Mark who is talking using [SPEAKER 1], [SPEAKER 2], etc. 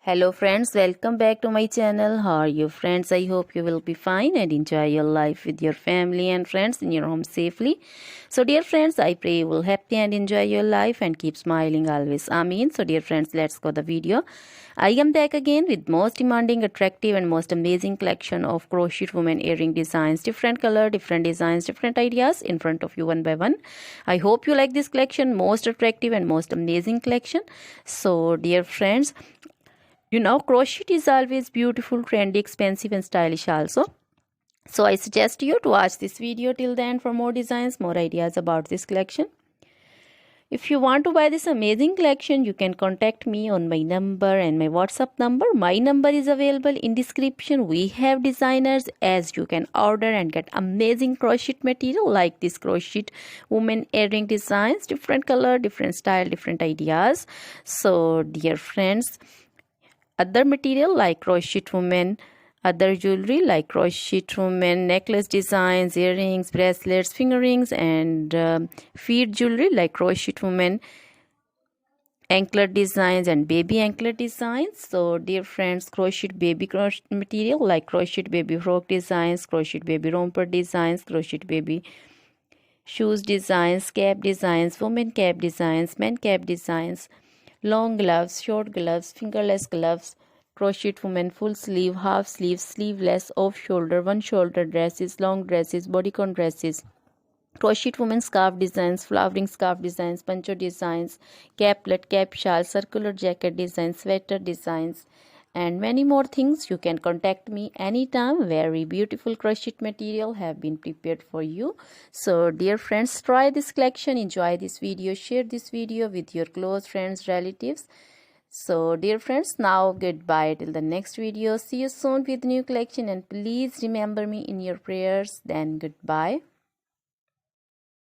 [SPEAKER 1] Hello friends, welcome back to my channel. How are you friends? I hope you will be fine and enjoy your life with your family and friends in your home safely. So dear friends, I pray you will happy and enjoy your life and keep smiling always. Amen. So dear friends, let's go the video. I am back again with most demanding, attractive and most amazing collection of crochet women earring designs. Different color, different designs, different ideas in front of you one by one. I hope you like this collection, most attractive and most amazing collection. So dear friends, crochet is always beautiful, trendy, expensive and stylish also. So I suggest you to watch this video till the end for more designs, more ideas about this collection. If you want to buy this amazing collection, you can contact me on my number and my WhatsApp number. My number is available in description. We have designers as you can order and get amazing crochet material like this crochet woman earring designs, different color, different style, different ideas. So dear friends, other material like crochet women, other jewelry like crochet women necklace designs, earrings, bracelets, finger rings and feet jewelry like crochet women anklet designs and baby anklet designs. So dear friends, crochet baby crochet material like crochet baby frock designs, crochet baby romper designs, crochet baby shoes designs, cap designs, women cap designs, men cap designs, long gloves, short gloves, fingerless gloves, crochet women full sleeve, half sleeve, sleeveless, off shoulder, one shoulder dresses, long dresses, bodycon dresses, crochet women scarf designs, flowering scarf designs, poncho designs, caplet, cap shawl, circular jacket designs, sweater designs and many more things. You can contact me anytime. Very beautiful crochet material have been prepared for you. So dear friends, try this collection, enjoy this video, share this video with your close friends, relatives. So dear friends, now goodbye till the next video. See you soon with new collection and please remember me in your prayers. Then goodbye.